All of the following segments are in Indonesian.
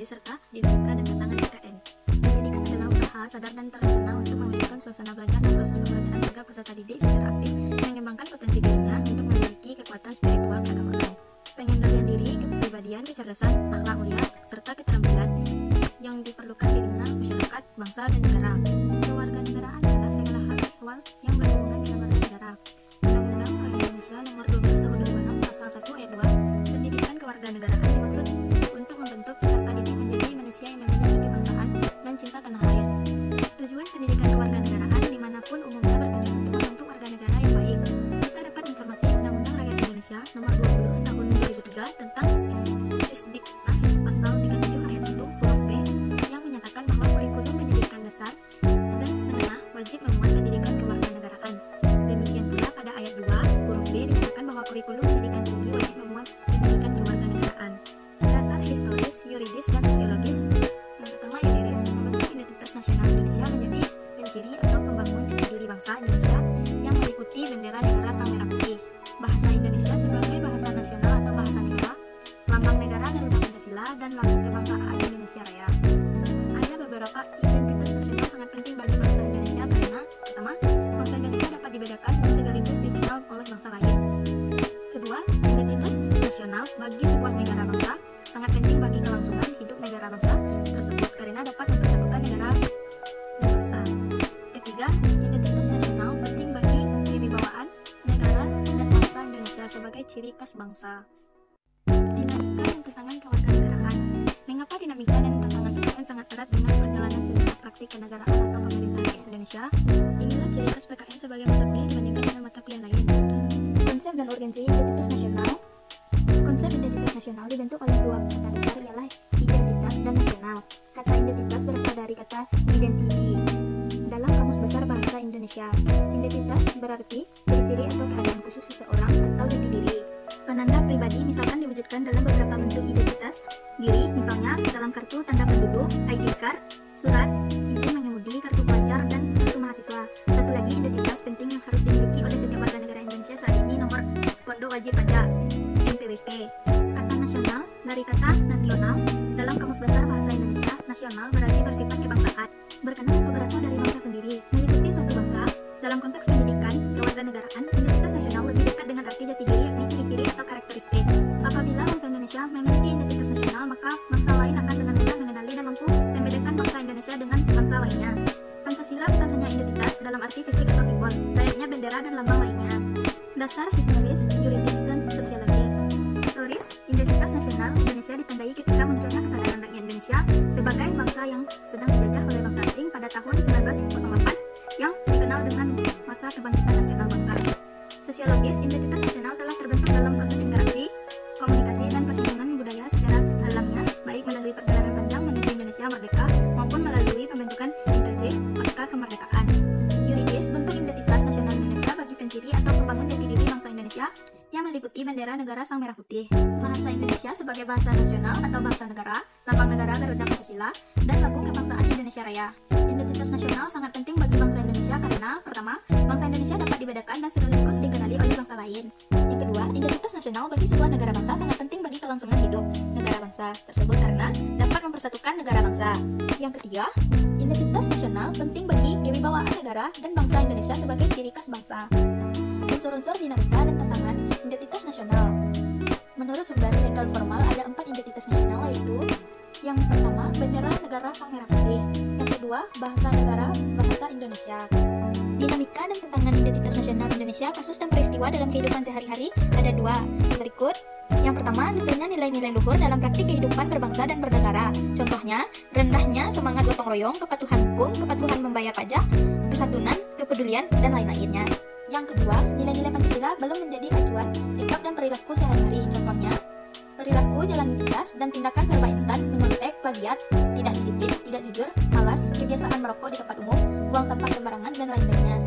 serta dinamika dan tantangan PKN. Pendidikan adalah usaha sadar dan terencana untuk mewujudkan suasana belajar dan proses pembelajaran agar peserta didik secara aktif mengembangkan potensi dirinya untuk memiliki kekuatan spiritual keagamaan, pengendalian diri, kepribadian, kecerdasan, akhlak mulia, serta keterampilan yang diperlukan dirinya, masyarakat, bangsa, dan negara. Kewarganegaraan adalah segala hal ehwal yang berhubungan dengan warga negara. Undang-Undang Rakyat Indonesia Nomor 12 Tahun 2006 Pasal 1 Ayat 2, pendidikan kewarganegaraan dimaksud untuk membentuk peserta didik menjadi manusia yang memiliki kebangsaan dan cinta tanah air. Tujuan pendidikan kewarganegaraan dimanapun umumnya bertujuan untuk membentuk warga negara yang baik. Kita dapat mencermati Undang-Undang Rakyat Indonesia Nomor 20 Tahun 2003 tentang Sisdiknas Pasal 37 Ayat 1 huruf B yang menyatakan bahwa kurikulum pendidikan dasar dan menengah wajib memuat pendidikan kewarganegaraan. Demikian pula pada ayat 2 huruf B dinyatakan bahwa kurikulum pendidikan tinggi wajib memuat pendidikan kewarganegaraan. Dasar historis, yuridis, dan sosiologis. Yang pertama, yuridis membentuk identitas nasional Indonesia menjadi penciri atau pembangun jati diri bangsa Indonesia yang meliputi bendera negara sang merah putih, bahasa Indonesia sebagai bahasa nasional atau bahasa negara, lambang negara Garuda Pancasila, dan lambang kebangsaan Indonesia Raya. Ada beberapa identitas nasional sangat penting bagi bangsa Indonesia karena pertama, bangsa Indonesia dapat dibedakan dan sekaligus dikenal oleh bangsa lain. Kedua, identitas nasional bagi sebuah negara bangsa sangat penting bagi kelangsungan hidup negara bangsa tersebut karena dapat mempersatukan negara dan bangsa. Ketiga, identitas nasional penting bagi kewibawaan negara dan bangsa Indonesia sebagai ciri khas bangsa. Dinamika dan tantangan kewarganegaraan. Mengapa dinamika dan tantangan PKN sangat erat dengan perjalanan sejarah praktik kenegaraan atau pemerintahan Indonesia? Inilah ciri khas PKN sebagai mata kuliah dibandingkan dengan mata kuliah lain. Konsep dan urgensi identitas nasional. Konsep identitas nasional dibentuk oleh dua kata dasar ialah identitas dan nasional. Kata identitas berasal dari kata identity dalam Kamus Besar Bahasa Indonesia. Identitas berarti ciri-ciri atau keadaan khusus seseorang atau jati diri. Penanda pribadi misalkan diwujudkan dalam beberapa bentuk identitas diri, misalnya dalam kartu tanda penduduk, ID card, surat izin mengemudi, kartu pelajar, dan kartu mahasiswa. Satu lagi identitas penting yang harus dimiliki oleh setiap warga negara Indonesia saat ini, nomor pondok wajib pajak NPWP. Kata nasional dari kata nasional dalam Kamus Besar Bahasa Indonesia. Nasional berarti bersifat kebangsaan, berkenan atau berasal dari bangsa sendiri, meliputi suatu bangsa. Dalam konteks pendidikan kewarganegaraan, identitas nasional lebih dekat dengan arti jati diri, yakni ciri-ciri atau karakteristik. Apabila bangsa Indonesia memiliki identitas nasional, maka bangsa lain akan dengan mudah mengenali dan mampu membedakan bangsa Indonesia dengan bangsa lainnya. Pancasila bukan hanya identitas dalam arti fisik atau simbol, layaknya bendera dan lambang lainnya. Dasar historis, yuridis, dan sosiologis. Historis, identitas nasional Indonesia ditandai ketika munculnya kesadaran rakyat Indonesia sebagai bangsa yang sedang dijajah oleh bangsa asing pada tahun 1908 yang dikenal dengan masa kebangkitan nasional bangsa. Sosiologis, identitas nasional telah terbentuk dalam proses interaksi, komunikasi, dan persinggungan budaya secara alamiah, baik melalui perjalanan panjang menuju Indonesia merdeka maupun melalui pembentukan intensif pasca kemerdekaan. Yuridis, bentuk identitas nasional Indonesia bagi penciri atau pembangun jati diri bangsa Indonesia yang meliputi bendera negara sang merah putih, bahasa Indonesia sebagai bahasa nasional atau bahasa negara, lambang negara Garuda Pancasila, dan lagu kebangsaan Indonesia Raya. Identitas nasional sangat penting bagi bangsa Indonesia karena pertama, bangsa Indonesia dapat dibedakan dan sekaligus dikenali oleh bangsa lain. Yang kedua, identitas nasional bagi sebuah negara bangsa sangat penting bagi kelangsungan hidup negara bangsa tersebut karena dapat mempersatukan negara bangsa. Yang ketiga, identitas nasional penting bagi kewibawaan negara dan bangsa Indonesia sebagai ciri khas bangsa. Unsur-unsur dinamika dan tantangan identitas nasional. Menurut sumber legal formal ada 4 identitas nasional, yaitu yang pertama, bendera negara sang merah putih. Yang kedua, bahasa negara bahasa Indonesia. Dinamika dan tantangan identitas nasional Indonesia, kasus dan peristiwa dalam kehidupan sehari-hari ada 2 berikut. Yang pertama, tentunya nilai-nilai luhur dalam praktik kehidupan berbangsa dan bernegara. Contohnya, rendahnya semangat gotong royong, kepatuhan hukum, kepatuhan membayar pajak, kesantunan, kepedulian, dan lain-lainnya. Yang kedua, nilai-nilai Pancasila belum menjadi acuan sikap dan perilaku sehari-hari. Contohnya, perilaku jalan pintas dan tindakan serba instan, menyontek, plagiat, tidak disiplin, tidak jujur, malas, kebiasaan merokok di tempat umum, buang sampah sembarangan, dan lain-lainnya.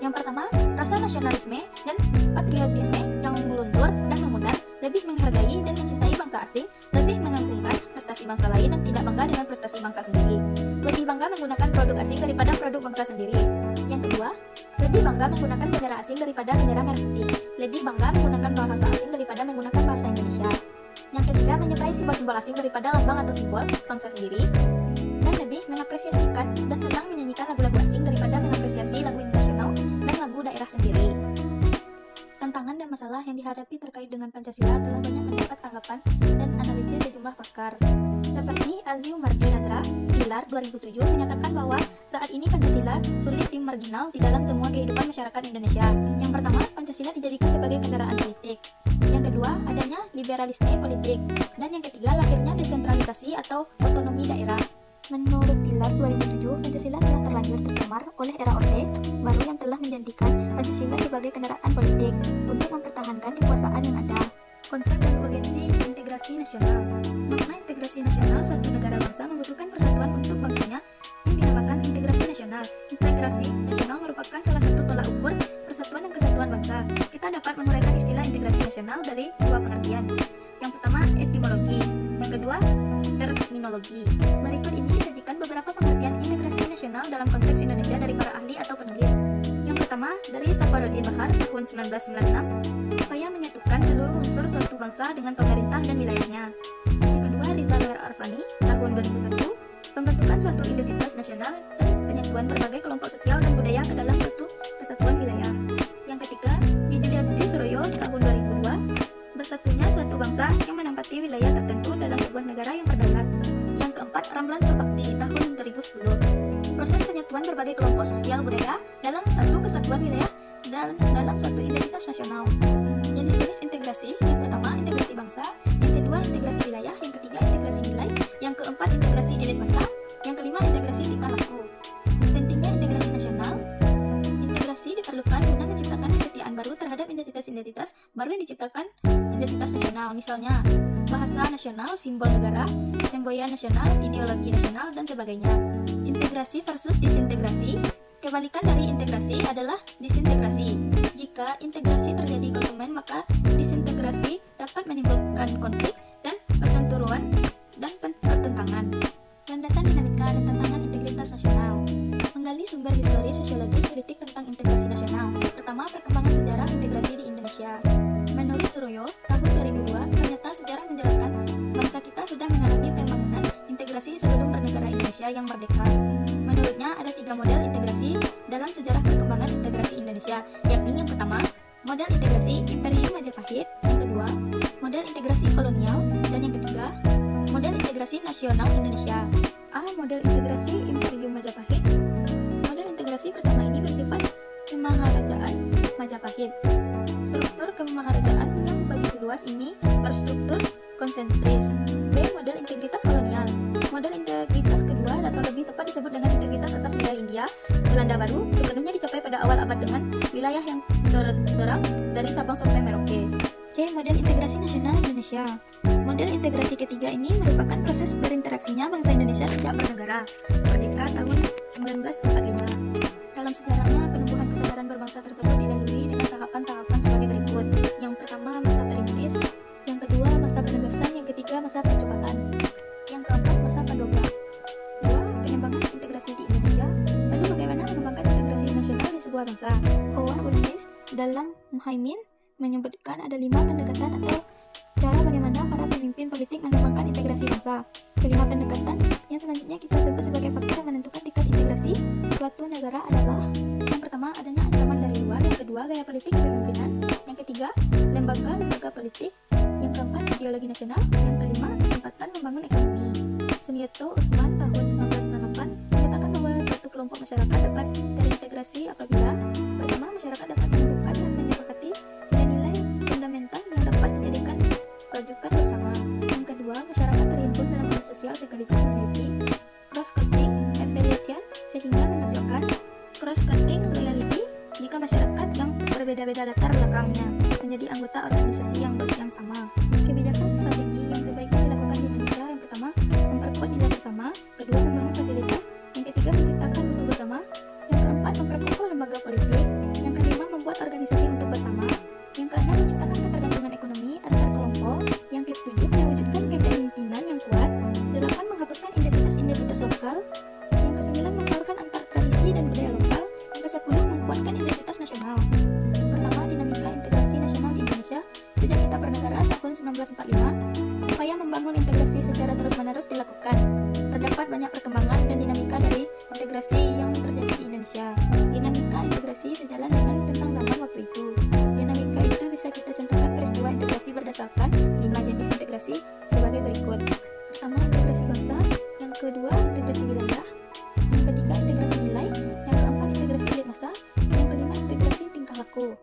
Yang pertama, rasa nasionalisme dan patriotisme yang meluntur dan memudar, lebih menghargai dan mencintai bangsa asing, lebih mengagungkan prestasi bangsa lain dan tidak bangga dengan prestasi bangsa sendiri. Lebih bangga menggunakan produk asing daripada produk bangsa sendiri. Yang kedua, lebih bangga menggunakan bendera asing daripada bendera merah putih. Lebih bangga menggunakan bahasa asing daripada menggunakan bahasa Indonesia. Yang ketiga, menyukai simbol-simbol asing daripada lambang atau simbol bangsa sendiri. Dan lebih mengapresiasikan dan senang menyanyikan lagu-lagu asing daripada mengapresiasi lagu nasional dan lagu daerah sendiri. Tantangan dan masalah yang dihadapi terkait dengan Pancasila telah banyak mendapat tanggapan dan analisis sejumlah pakar. Seperti Aziu Mardi Azra, Pilar 2007 menyatakan bahwa saat ini Pancasila sulit dimarginal di dalam semua kehidupan masyarakat Indonesia. Yang pertama, Pancasila dijadikan sebagai kendaraan politik. Yang kedua, adanya liberalisme politik. Dan yang ketiga, lahirnya desentralisasi atau otonomi daerah. Menurut Pilar 2007, Pancasila telah terlanjur tercemar oleh era Orde Baru yang telah menjadikan Pancasila sebagai kendaraan politik untuk mempertahankan kekuasaan yang ada. Konsep dan urgensi integrasi nasional. Makna integrasi nasional suatu negara bangsa membutuhkan persatuan untuk bangsanya yang dinamakan integrasi nasional. Integrasi nasional merupakan salah satu tolak ukur persatuan dan kesatuan bangsa. Kita dapat menguraikan istilah integrasi nasional dari dua pengertian. Yang pertama, etimologi. Yang kedua, terminologi. Berikut ini disajikan beberapa pengertian integrasi nasional dalam konteks Indonesia dari para ahli atau penulis. Yang pertama, dari Safarudin Bahar tahun 1996, upaya menyatukan seluruh unsur suatu bangsa dengan pemerintah dan wilayahnya. Yang kedua, Rizal Nur Arfani tahun 2001, pembentukan suatu identitas nasional dan penyatuan berbagai kelompok sosial dan budaya ke dalam suatu kesatuan wilayah. Yang ketiga, Wijayati Suroyo tahun 2002, bersatunya suatu bangsa yang menempati wilayah tertentu dalam sebuah negara yang berdaulat. Yang keempat, Ramlan Surbakti tahun 2010, proses penyatuan berbagai kelompok sosial budaya dalam satu kesatuan wilayah dan dalam suatu identitas nasional. Jenis-jenis integrasi: yang pertama, integrasi bangsa; yang kedua, integrasi wilayah; yang ketiga, integrasi nilai; yang keempat, integrasi elit massa; yang kelima, integrasi tingkah laku. Pentingnya integrasi nasional. Integrasi diperlukan guna menciptakan kesetiaan baru terhadap identitas-identitas baru yang diciptakan identitas nasional, misalnya bahasa nasional, simbol negara, semboyan nasional, ideologi nasional, dan sebagainya. Integrasi versus disintegrasi. Kebalikan dari integrasi adalah disintegrasi. Jika integrasi terjadi konsumen, maka disintegrasi dapat menimbulkan konflik dan persenturuan dan pertentangan. Landasan dinamika dan tantangan integritas nasional. Menggali sumber historis, sosiologis, kritik tentang integrasi nasional. Pertama, perkembangan sejarah integrasi di Indonesia. Menurut Suroyo, tahun 2002, ternyata sejarah menjelaskan bangsa kita sudah mengalami pembangunan integrasi sebelum bernegara Indonesia yang merdeka. Menurutnya, ada 3 model integrasi dalam sejarah perkembangan integrasi Indonesia, yakni yang pertama, model integrasi Imperium Majapahit; yang kedua, model integrasi kolonial; dan yang ketiga, model integrasi nasional Indonesia. A. Model integrasi Imperium Majapahit. Model integrasi pertama ini bersifat kemaharajaan Majapahit. Struktur kemaharajaan yang begitu luas ini berstruktur konsentris. B. Model integritas kolonial. Model integritas kedua atau lebih tepat disebut dengan integritas atas wilayah India Belanda Baru sepenuhnya dicapai pada awal abad dengan wilayah yang terang dari Sabang sampai Merauke. C. Model integrasi nasional Indonesia. Model integrasi ketiga ini merupakan proses berinteraksinya bangsa Indonesia sejak bernegara merdeka tahun 1945. Dalam sejarahnya, penumbuhan kesadaran berbangsa tersebut dilalui dengan tahapan-tahapan sebagai berikut. Yang pertama, masa perintis; yang kedua, masa penegasan; yang ketiga, masa percobaan; yang keempat, masa pendobrak. 2. Pengembangan integrasi di Indonesia. Lalu bagaimana mengembangkan integrasi nasional di sebuah bangsa? Howard Ullis dalam Muhaimin menyebutkan ada 5 pendekatan atau cara bagaimana para pemimpin politik mengembangkan integrasi bangsa. Kelima pendekatan yang selanjutnya kita sebut sebagai faktor yang menentukan tingkat integrasi suatu negara adalah: yang pertama, adanya ancaman dari luar; yang kedua, gaya politik kepemimpinan; yang ketiga, lembaga-lembaga politik; yang keempat, ideologi nasional; yang kelima, kesempatan membangun ekonomi. Sunyoto Usman tahun 1998 menyatakan bahwa suatu kelompok masyarakat dapat terintegrasi apabila: pertama, masyarakat dapat menemukan dan menyepakati nilai-nilai fundamental yang dapat dijadikan rujukan bersama; yang kedua, masyarakat terhimpun dalam arus sosial sekaligus memiliki cross-cutting affiliation sehingga menghasilkan cross-cutting loyalty jika masyarakat yang berbeda-beda latar belakangnya menjadi anggota organisasi yang sama. Kebijakan strategi yang sebaiknya dilakukan di Indonesia: yang pertama, memperkuat nilai bersama; kedua, membangun fasilitas; yang ketiga, menciptakan musuh bersama; yang keempat, memperkokoh lembaga politik; yang kelima, membuat organisasi untuk bersama; yang keenam, menciptakan ketergantungan ekonomi antar kelompok; yang ketujuh, mewujudkan kepemimpinan yang kuat; membangun integrasi secara terus-menerus dilakukan. Terdapat banyak perkembangan dan dinamika dari integrasi yang terjadi di Indonesia. Dinamika integrasi sejalan dengan tentang zaman waktu itu. Dinamika itu bisa kita contohkan peristiwa integrasi berdasarkan 5 jenis integrasi sebagai berikut. Pertama, integrasi bangsa. Yang kedua, integrasi wilayah. Yang ketiga, integrasi nilai. Yang keempat, integrasi elit massa. Yang kelima, integrasi tingkah laku.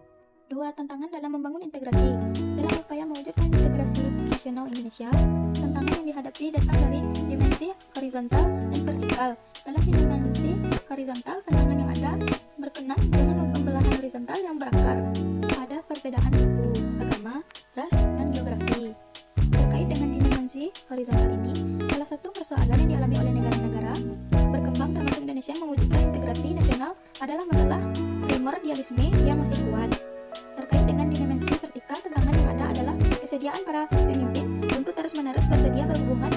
2. Tantangan dalam membangun integrasi. Dalam upaya mewujudkan integrasi nasional Indonesia, tantangan yang dihadapi datang dari dimensi horizontal dan vertikal. Dalam dimensi horizontal, tantangan yang ada berkenan dengan pembelahan horizontal yang berakar pada perbedaan suku, agama, ras, dan geografi. Terkait dengan dimensi horizontal ini, salah satu persoalan yang dialami oleh negara-negara berkembang termasuk Indonesia mewujudkan integrasi nasional adalah masalah primordialisme yang masih kuat. Terkait dengan dimensi vertikal, tantangan yang ada adalah kesediaan para pemimpin untuk terus-menerus bersedia berhubungan